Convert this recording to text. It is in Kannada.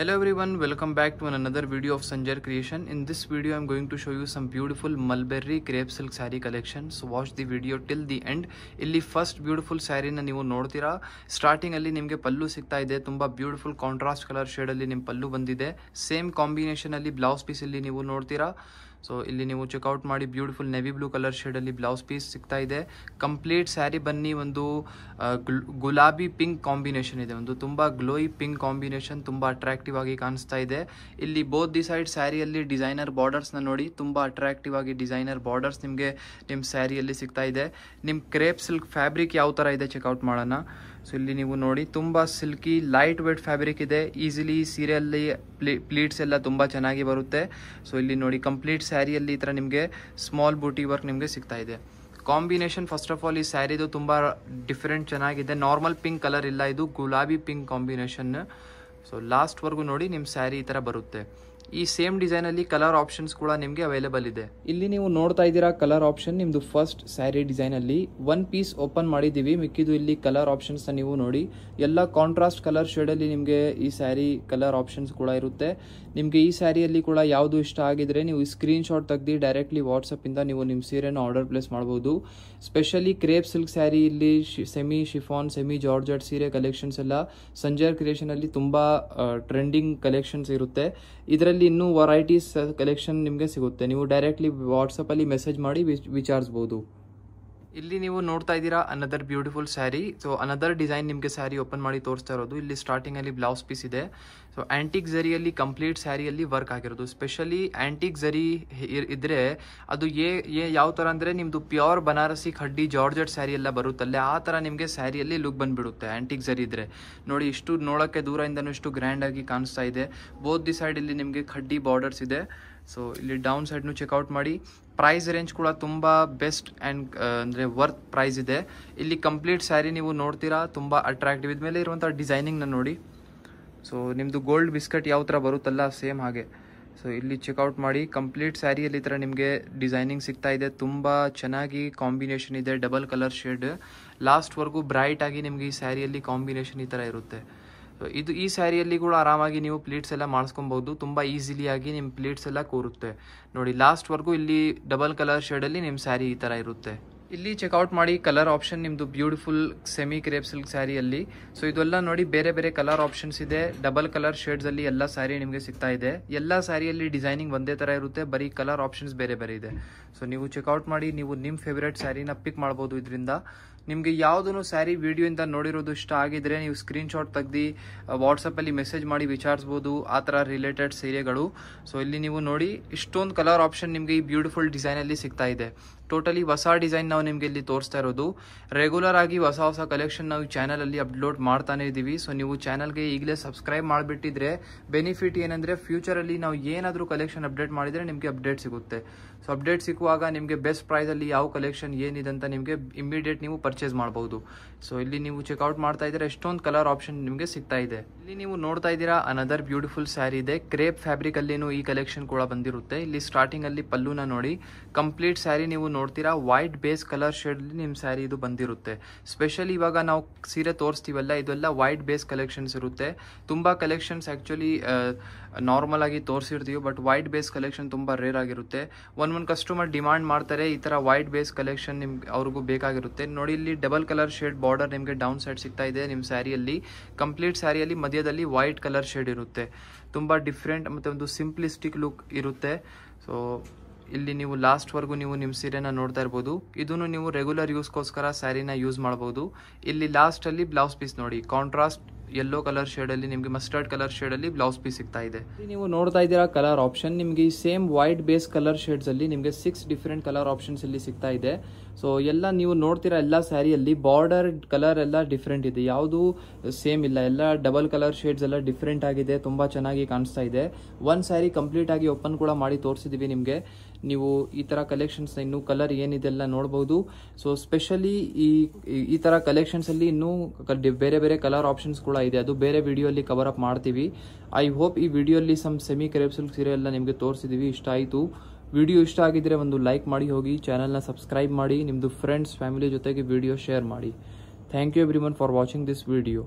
Hello everyone, welcome back to another video of Sanjar Creation. In this video I'm going to show you some beautiful mulberry crepe silk saree collection. So watch the video till the end. ಇಲ್ಲಿ ಫಸ್ಟ್ ಬ್ಯೂಟಿಫುಲ್ ಸ್ಯಾರಿನ ನೀವು ನೋಡ್ತೀರಾ. ಸ್ಟಾರ್ಟಿಂಗ್ ಅಲ್ಲಿ ನಿಮಗೆ ಪಲ್ಲು ಸಿಗ್ತಾ ಇದೆ. ತುಂಬಾ ಬ್ಯೂಟಿಫುಲ್ ಕಾಂಟ್ರಾಸ್ಟ್ ಕಲರ್ ಶೇಡ್ ಅಲ್ಲಿ ನಿಮ್ಮ ಪಲ್ಲು ಬಂದಿದೆ. ಸೇಮ್ ಕಾಂಬಿನೇಷನ್ ಅಲ್ಲಿ ಬ್ಲೌಸ್ ಪೀಸ್ ಇಲ್ಲಿ ನೀವು ನೋಡ್ತೀರಾ. ಸೊ ಇಲ್ಲಿ ನೀವು ಚೆಕ್ಔಟ್ ಮಾಡಿ ಬ್ಯೂಟಿಫುಲ್ ನೆವಿ ಬ್ಲೂ ಕಲರ್ ಶೇಡಲ್ಲಿ ಬ್ಲೌಸ್ ಪೀಸ್ ಸಿಗ್ತಾ ಇದೆ. ಕಂಪ್ಲೀಟ್ ಸ್ಯಾರಿ ಬನ್ನಿ ಒಂದು ಗುಲಾಬಿ ಪಿಂಕ್ ಕಾಂಬಿನೇಷನ್ ಇದೆ. ಒಂದು ತುಂಬ ಗ್ಲೋಯಿ ಪಿಂಕ್ ಕಾಂಬಿನೇಷನ್ ತುಂಬ ಅಟ್ರಾಕ್ಟಿವ್ ಆಗಿ ಕಾಣಿಸ್ತಾ ಇದೆ. ಇಲ್ಲಿ ಬೋತ್ ದಿ ಸೈಡ್ ಸ್ಯಾರಿಯಲ್ಲಿ ಡಿಸೈನರ್ ಬಾರ್ಡರ್ಸ್ನ ನೋಡಿ, ತುಂಬ ಅಟ್ರಾಕ್ಟಿವ್ ಆಗಿ ಡಿಸೈನರ್ ಬಾರ್ಡರ್ಸ್ ನಿಮಗೆ ನಿಮ್ಮ ಸ್ಯಾರಿಯಲ್ಲಿ ಸಿಗ್ತಾ ಇದೆ. ನಿಮ್ಮ ಕ್ರೇಪ್ ಸಿಲ್ಕ್ ಫ್ಯಾಬ್ರಿಕ್ ಯಾವ ಥರ ಇದೆ ಚೆಕ್ಔಟ್ ಮಾಡೋಣ. ಸೊ ಇಲ್ಲಿ ನೀವು ನೋಡಿ ತುಂಬ ಸಿಲ್ಕಿ ಲೈಟ್ ವೇಟ್ ಫ್ಯಾಬ್ರಿಕ್ ಇದೆ. ಈಸಿಲಿ ಸೀರೆಯಲ್ಲಿ ಪ್ಲೀಟ್ಸ್ ಎಲ್ಲ ತುಂಬ ಚೆನ್ನಾಗಿ ಬರುತ್ತೆ. ಸೊ ಇಲ್ಲಿ ನೋಡಿ ಕಂಪ್ಲೀಟ್ ಸ್ಯಾರಿಯಲ್ಲಿ ಈ ಥರ ನಿಮಗೆ ಸ್ಮಾಲ್ ಬೂಟಿ ವರ್ಕ್ ನಿಮಗೆ ಸಿಗ್ತಾ ಇದೆ. ಕಾಂಬಿನೇಷನ್ ಫಸ್ಟ್ ಆಫ್ ಆಲ್ ಈ ಸ್ಯಾರಿದು ತುಂಬ ಡಿಫ್ರೆಂಟ್ ಚೆನ್ನಾಗಿದೆ. ನಾರ್ಮಲ್ ಪಿಂಕ್ ಕಲರ್ ಇಲ್ಲ, ಇದು ಗುಲಾಬಿ ಪಿಂಕ್ ಕಾಂಬಿನೇಷನ್. ಸೊ ಲಾಸ್ಟ್ವರೆಗೂ ನೋಡಿ ನಿಮ್ಮ ಸ್ಯಾರಿ ಈ ಥರ ಬರುತ್ತೆ. ಈ ಸೇಮ್ ಡಿಸೈನ್ ಅಲ್ಲಿ ಕಲರ್ ಆಪ್ಷನ್ಸ್ ಕೂಡ ನಿಮಗೆ ಅವೈಲೇಬಲ್ ಇದೆ. ಇಲ್ಲಿ ನೀವು ನೋಡ್ತಾ ಇದ್ದೀರಾ ಕಲರ್ ಆಪ್ಷನ್ ನಿಮ್ದು ಫಸ್ಟ್ ಸ್ಯಾರಿ ಡಿಸೈನ್ ಅಲ್ಲಿ ಒನ್ ಪೀಸ್ ಓಪನ್ ಮಾಡಿದೀವಿ. ಮಿಕ್ಕಿದು ಇಲ್ಲಿ ಕಲರ್ ಆಪ್ಷನ್ಸ್ ನೀವು ನೋಡಿ, ಎಲ್ಲ ಕಾಂಟ್ರಾಸ್ಟ್ ಕಲರ್ ಶೇಡ್ ಅಲ್ಲಿ ನಿಮಗೆ ಈ ಸ್ಯಾರಿ ಕಲರ್ ಆಪ್ಷನ್ಸ್ ಕೂಡ ಇರುತ್ತೆ. ನಿಮಗೆ ಈ ಸ್ಯಾರಿಯಲ್ಲಿ ಕೂಡ ಯಾವುದು ಇಷ್ಟ ಆಗಿದ್ರೆ ನೀವು ಸ್ಕ್ರೀನ್ ಶಾಟ್ ತೆಗೆದು ಡೈರೆಕ್ಟ್ಲಿ ವಾಟ್ಸಪ್ ಇಂದ ನೀವು ನಿಮ್ಮ ಸೀರೆನ ಆರ್ಡರ್ ಪ್ಲೇಸ್ ಮಾಡಬಹುದು. ಸ್ಪೆಷಲಿ ಕ್ರೇಪ್ ಸಿಲ್ಕ್ ಸ್ಯಾರಿ ಇಲ್ಲಿ ಸೆಮಿ ಶಿಫಾನ್ ಸೆಮಿ ಜಾರ್ಜೆಟ್ ಸೀರೆ ಕಲೆಕ್ಷನ್ಸ್ ಎಲ್ಲ ಸಂಜರ್ ಕ್ರಿಯೇಷನ್ ಅಲ್ಲಿ ತುಂಬಾ ಟ್ರೆಂಡಿಂಗ್ ಕಲೆಕ್ಷನ್ಸ್ ಇರುತ್ತೆ. ಇದರಲ್ಲಿ ಇನ್ನೂ ವೆರೈಟೀಸ್ ಕಲೆಕ್ಷನ್ ನಿಮಗೆ ಸಿಗುತ್ತೆ. ನೀವು ಡೈರೆಕ್ಟ್ಲಿ ವಾಟ್ಸಪ್ ಅಲ್ಲಿ ಮೆಸೇಜ್ ಮಾಡಿ ವಿಚಾರಿಸಬಹುದು. ಇಲ್ಲಿ ನೀವು ನೋಡ್ತಾ ಇದ್ದೀರಾ another beautiful sari. So another design ನಿಮಗೆ ಸ್ಯಾರಿ ಓಪನ್ ಮಾಡಿ ತೋರಿಸ್ತಾ ಇರೋದು. ಇಲ್ಲಿ ಸ್ಟಾರ್ಟಿಂಗ್ ಅಲ್ಲಿ ಬ್ಲೌಸ್ ಪೀಸ್ ಇದೆ. ಸೊ ಆಂಟಿಕ್ ಝರಿಯಲ್ಲಿ ಕಂಪ್ಲೀಟ್ ಸ್ಯಾರಿಯಲ್ಲಿ ವರ್ಕ್ ಆಗಿರೋದು. ಸ್ಪೆಷಲಿ ಆಂಟಿಕ್ ಝರಿ ಇದ್ರೆ ಅದು ಯಾವ ಥರ ಅಂದರೆ ನಿಮ್ಮದು ಪ್ಯೂರ್ ಬನಾರಸಿ ಖಡ್ಡಿ ಜಾರ್ಜೆಟ್ ಸ್ಯಾರಿ ಎಲ್ಲ ಬರುತ್ತಲ್ಲೇ ಆ ಥರ ನಿಮಗೆ ಸ್ಯಾರಿಯಲ್ಲಿ ಲುಕ್ ಬಂದುಬಿಡುತ್ತೆ ಆಂಟಿಕ್ ಝರಿ ಇದ್ರೆ. ನೋಡಿ ಇಷ್ಟು ನೋಡೋಕ್ಕೆ ದೂರದಿಂದನೂ ಇಷ್ಟು ಗ್ರ್ಯಾಂಡ್ ಆಗಿ ಕಾಣಿಸ್ತಾ ಇದೆ. ಬೋತ್ ದಿ ಸೈಡ್ ಇಲ್ಲಿ ನಿಮಗೆ ಖಡ್ಡಿ ಬಾರ್ಡರ್ಸ್ ಇದೆ. ಸೊ ಇಲ್ಲಿ ಡೌನ್ ಸೈಡ್ನು ಚೆಕ್ಔಟ್ ಮಾಡಿ. ಪ್ರೈಸ್ ರೇಂಜ್ ಕೂಡ ತುಂಬ ಬೆಸ್ಟ್ ಆ್ಯಂಡ್ ಅಂದರೆ ವರ್ತ್ ಪ್ರೈಸ್ ಇದೆ. ಇಲ್ಲಿ ಕಂಪ್ಲೀಟ್ ಸ್ಯಾರಿ ನೀವು ನೋಡ್ತೀರಾ, ತುಂಬ ಅಟ್ರಾಕ್ಟಿವ್. ಇದ್ಮೇಲೆ ಇರುವಂಥ ಡಿಸೈನಿಂಗ್ನ ನೋಡಿ. ಸೊ ನಿಮ್ಮದು ಗೋಲ್ಡ್ ಬಿಸ್ಕೆಟ್ ಯಾವ ಥರ ಬರುತ್ತಲ್ಲ ಸೇಮ್ ಹಾಗೆ. ಸೊ ಇಲ್ಲಿ ಚೆಕ್ಔಟ್ ಮಾಡಿ ಕಂಪ್ಲೀಟ್ ಸ್ಯಾರಿಯಲ್ಲಿ ಈ ಥರ ನಿಮಗೆ ಡಿಸೈನಿಂಗ್ ಸಿಗ್ತಾ ಇದೆ. ತುಂಬ ಚೆನ್ನಾಗಿ ಕಾಂಬಿನೇಷನ್ ಇದೆ, ಡಬಲ್ ಕಲರ್ ಶೇಡ್. ಲಾಸ್ಟ್ವರೆಗೂ ಬ್ರೈಟ್ ಆಗಿ ನಿಮಗೆ ಈ ಸ್ಯಾರಿಯಲ್ಲಿ ಕಾಂಬಿನೇಷನ್ ಈ ಥರ ಇರುತ್ತೆ. ಇದು ಈ ಸ್ಯಾರಿಯಲ್ಲಿ ಕೂಡ ಆರಾಮಾಗಿ ನೀವು ಪ್ಲೀಟ್ಸ್ ಎಲ್ಲ ಮಾಡಿಸ್ಕೊಬಹುದು. ತುಂಬ ಈಸಿಲಿಯಾಗಿ ನಿಮ್ಮ ಪ್ಲೀಟ್ಸ್ ಎಲ್ಲ ಕೂರುತ್ತೆ ನೋಡಿ. ಲಾಸ್ಟ್ವರೆಗೂ ಇಲ್ಲಿ ಡಬಲ್ ಕಲರ್ ಶೇಡಲ್ಲಿ ನಿಮ್ಮ ಸ್ಯಾರಿ ಈ ಥರ ಇರುತ್ತೆ. ಇಲ್ಲಿ ಚೆಕ್ಔಟ್ ಮಾಡಿ ಕಲರ್ ಆಪ್ಷನ್ ನಿಮ್ಮದು ಬ್ಯೂಟಿಫುಲ್ ಸೆಮಿ ಕ್ರೇಪ್ ಸಿಲ್ಕ್ ಸ್ಯಾರಿಯಲ್ಲಿ. ಸೊ ಇದೆಲ್ಲ ನೋಡಿ ಬೇರೆ ಬೇರೆ ಕಲರ್ ಆಪ್ಷನ್ಸ್ ಇದೆ. ಡಬಲ್ ಕಲರ್ ಶೇಡ್ಸಲ್ಲಿ ಎಲ್ಲ ಸ್ಯಾರಿ ನಿಮಗೆ ಸಿಗ್ತಾ ಇದೆ. ಎಲ್ಲ ಸ್ಯಾರಿಯಲ್ಲಿ ಡಿಸೈನಿಂಗ್ ಒಂದೇ ಥರ ಇರುತ್ತೆ, ಬರೀ ಕಲರ್ ಆಪ್ಷನ್ಸ್ ಬೇರೆ ಬೇರೆ ಇದೆ. ಸೊ ನೀವು ಚೆಕ್ಔಟ್ ಮಾಡಿ ನೀವು ನಿಮ್ಮ ಫೇವ್ರೇಟ್ ಸ್ಯಾರಿನ ಪಿಕ್ ಮಾಡ್ಬೋದು. ಇದರಿಂದ ನಿಮಗೆ ಯಾವುದೂ ಸ್ಯಾರಿ ವಿಡಿಯೋಯಿಂದ ನೋಡಿರೋದು ಇಷ್ಟ ಆಗಿದ್ರೆ ನೀವು ಸ್ಕ್ರೀನ್ ಶಾಟ್ ತೆಗ್ದು ವಾಟ್ಸಪ್ಪಲ್ಲಿ ಮೆಸೇಜ್ ಮಾಡಿ ವಿಚಾರಿಸ್ಬೋದು ಆ ಥರ ರಿಲೇಟೆಡ್ ಸೀರೆಗಳು. ಸೊ ಇಲ್ಲಿ ನೀವು ನೋಡಿ ಇಷ್ಟೊಂದು ಕಲರ್ ಆಪ್ಷನ್ ನಿಮಗೆ ಈ ಬ್ಯೂಟಿಫುಲ್ ಡಿಸೈನಲ್ಲಿ ಸಿಗ್ತಾ ಇದೆ. ಟೋಟಲಿ ಹೊಸ ಡಿಸೈನ್ ನಾವು ನಿಮಗೆ ಇಲ್ಲಿ ತೋರಿಸ್ತಾ ಇರೋದು. ರೆಗ್ಯುಲರ್ ಆಗಿ ಹೊಸ ಹೊಸ ಕಲೆಕ್ಷನ್ ನಾವು ಚಾನಲಲ್ಲಿ ಅಪ್ಲೋಡ್ ಮಾಡ್ತಾನೆ ಇದ್ದೀವಿ. ಸೊ ನೀವು ಚಾನಲ್ಗೆ ಈಗಲೇ ಸಬ್ಸ್ಕ್ರೈಬ್ ಮಾಡಿಬಿಟ್ಟಿದ್ರೆ ಬೆನಿಫಿಟ್ ಏನಂದರೆ ಫ್ಯೂಚರಲ್ಲಿ ನಾವು ಏನಾದರೂ ಕಲೆಕ್ಷನ್ ಅಪ್ಡೇಟ್ ಮಾಡಿದರೆ ನಿಮಗೆ ಅಪ್ಡೇಟ್ ಸಿಗುತ್ತೆ. ಸೊ ಅಪ್ಡೇಟ್ ಸಿಕ್ಕುವಾಗ ನಿಮಗೆ ಬೆಸ್ಟ್ ಪ್ರೈಸಲ್ಲಿ ಯಾವ ಕಲೆಕ್ಷನ್ ಏನಿದೆ ಅಂತ ನಿಮಗೆ ಇಮಿಡಿಯೇಟ್ ನೀವು ಪರ್ಚೇಸ್ ಮಾಡಬಹುದು. ಸೊ ಇಲ್ಲಿ ನೀವು ಚೆಕ್ಔಟ್ ಮಾಡ್ತಾ ಇದ್ದೀರಾ ಎಷ್ಟೊಂದು ಕಲರ್ ಆಪ್ಷನ್ ನಿಮಗೆ ಸಿಗ್ತಾ ಇದೆ. ಇಲ್ಲಿ ನೀವು ನೋಡ್ತಾ ಇದ್ದೀರಾ ಅನದರ್ ಬ್ಯೂಟಿಫುಲ್ ಸ್ಯಾರಿ ಇದೆ. ಕ್ರೇಪ್ ಫ್ಯಾಬ್ರಿಕ್ ಅಲ್ಲಿನೂ ಈ ಕಲೆಕ್ಷನ್ ಕೂಡ ಬಂದಿರುತ್ತೆ. ಇಲ್ಲಿ ಸ್ಟಾರ್ಟಿಂಗ್ ಅಲ್ಲಿ ಪಲ್ಲುನ ನೋಡಿ, ಕಂಪ್ಲೀಟ್ ಸ್ಯಾರಿ ನೀವು ನೋಡ್ತೀರಾ ವೈಟ್ ಬೇಸ್ ಕಲರ್ ಶೇಡ್ ನಿಮ್ಮ ಸ್ಯಾರಿ ಇದು ಬಂದಿರುತ್ತೆ. ಸ್ಪೆಷಲಿ ಇವಾಗ ನಾವು ಸೀರೆ ತೋರಿಸ್ತೀವಲ್ಲ ಇದೆಲ್ಲ ವೈಟ್ ಬೇಸ್ ಕಲೆಕ್ಷನ್ಸ್ ಇರುತ್ತೆ. ತುಂಬಾ ಕಲೆಕ್ಷನ್ಸ್ ಆಕ್ಚುಲಿ ನಾರ್ಮಲ್ ಆಗಿ ತೋರಿಸಿರ್ತೀವಿ, ಬಟ್ ವೈಟ್ ಬೇಸ್ ಕಲೆಕ್ಷನ್ ತುಂಬಾ ರೇರ್ ಆಗಿರುತ್ತೆ. ಒಂದೊಂದು ಕಸ್ಟಮರ್ ಡಿಮಾಂಡ್ ಮಾಡ್ತಾರೆ ಈ ತರ ವೈಟ್ ಬೇಸ್ ಕಲೆಕ್ಷನ್ ನಿಮ್ಗೆ ಅವ್ರಿಗೂ ಬೇಕಾಗಿರುತ್ತೆ. ನೋಡಿ ಇಲ್ಲಿ ಡಬಲ್ ಕಲರ್ ಶೇಡ್ ಬಾರ್ಡರ್ ನಿಮಗೆ ಡೌನ್ ಸೈಡ್ ಸಿಗ್ತಾ ಇದೆ ನಿಮ್ಮ ಸ್ಯಾರಿಯಲ್ಲಿ. ಕಂಪ್ಲೀಟ್ ಸ್ಯಾರಿಯಲ್ಲಿ ಮಧ್ಯದಲ್ಲಿ ವೈಟ್ ಕಲರ್ ಶೇಡ್ ಇರುತ್ತೆ. ತುಂಬ ಡಿಫ್ರೆಂಟ್ ಮತ್ತು ಒಂದು ಸಿಂಪ್ಲಿಸ್ಟಿಕ್ ಲುಕ್ ಇರುತ್ತೆ. ಸೊ ಇಲ್ಲಿ ನೀವು ಲಾಸ್ಟ್ವರೆಗೂ ನೀವು ನಿಮ್ಮ ಸೀರೆನ ನೋಡ್ತಾ ಇರ್ಬೋದು. ಇದನ್ನು ನೀವು ರೆಗ್ಯುಲರ್ ಯೂಸ್ಗೋಸ್ಕರ ಸ್ಯಾರಿನ ಯೂಸ್ ಮಾಡ್ಬೋದು. ಇಲ್ಲಿ ಲಾಸ್ಟಲ್ಲಿ ಬ್ಲೌಸ್ ಪೀಸ್ ನೋಡಿ, ಕಾಂಟ್ರಾಸ್ಟ್ ಯೆಲ್ಲೋ ಕಲರ್ ಶೇಡಲ್ಲಿ ನಿಮಗೆ ಮಸ್ಟರ್ಡ್ ಕಲರ್ ಶೇಡಲ್ಲಿ ಬ್ಲೌಸ್ ಪೀಸ್ ಸಿಗ್ತಾ ಇದೆ. ನೀವು ನೋಡ್ತಾ ಇದ್ದೀರಾ ಕಲರ್ ಆಪ್ಷನ್ ನಿಮಗೆ ಈ ಸೇಮ್ ವೈಟ್ ಬೇಸ್ ಕಲರ್ ಶೇಡ್ಸಲ್ಲಿ ನಿಮಗೆ 6 ಡಿಫ್ರೆಂಟ್ ಕಲರ್ ಆಪ್ಷನ್ಸ್ ಇಲ್ಲಿ ಸಿಗ್ತಾ ಇದೆ. ಸೊ ಎಲ್ಲ ನೀವು ನೋಡ್ತೀರಾ ಎಲ್ಲ ಸ್ಯಾರಿಯಲ್ಲಿ ಬಾರ್ಡರ್ ಕಲರ್ ಎಲ್ಲ ಡಿಫ್ರೆಂಟ್ ಇದೆ, ಯಾವುದು ಸೇಮ್ ಇಲ್ಲ. ಎಲ್ಲ ಡಬಲ್ ಕಲರ್ ಶೇಡ್ಸ್ ಎಲ್ಲ ಡಿಫ್ರೆಂಟ್ ಆಗಿದೆ, ತುಂಬ ಚೆನ್ನಾಗಿ ಕಾಣಿಸ್ತಾ ಇದೆ. ಒಂದು ಸ್ಯಾರಿ ಕಂಪ್ಲೀಟ್ ಆಗಿ ಓಪನ್ ಕೂಡ ಮಾಡಿ ತೋರಿಸಿದ್ದೀವಿ ನಿಮಗೆ. ನೀವು ಈ ಥರ ಕಲೆಕ್ಷನ್ಸ್ ಇನ್ನೂ ಕಲರ್ ಏನಿದೆಲ್ಲ ನೋಡ್ಬೋದು. ಸೊ ಸ್ಪೆಷಲಿ ಈ ಥರ ಕಲೆಕ್ಷನ್ಸಲ್ಲಿ ಇನ್ನೂ ಬೇರೆ ಬೇರೆ ಕಲರ್ ಆಪ್ಷನ್ಸ್ ಕೂಡ ಇದೆ, ಅದು ಬೇರೆ ವಿಡಿಯೋಲ್ಲಿ ಕವರ್ ಅಪ್ ಮಾಡ್ತೀವಿ. ಐ ಹೋಪ್ ಈ ವಿಡಿಯೋಲ್ಲಿ ಸೆಮಿ ಕ್ರೇಪ್ ಸಿಲ್ಕ್ ಸೀರೆ ಎಲ್ಲ ನಿಮಗೆ ತೋರಿಸಿದ್ದೀವಿ, ಇಷ್ಟ ಆಯಿತು. ವಿಡಿಯೋ ಇಷ್ಟ ಆಗಿದ್ರೆ ಒಂದು ಲೈಕ್ ಮಾಡಿ ಹೋಗಿ, ಚಾನಲ್ನ ಸಬ್ಸ್ಕ್ರೈಬ್ ಮಾಡಿ, ನಿಮ್ಮದು ಫ್ರೆಂಡ್ಸ್ ಫ್ಯಾಮಿಲಿ ಜೊತೆಗೆ ವಿಡಿಯೋ ಶೇರ್ ಮಾಡಿ. Thank you everyone for watching this video.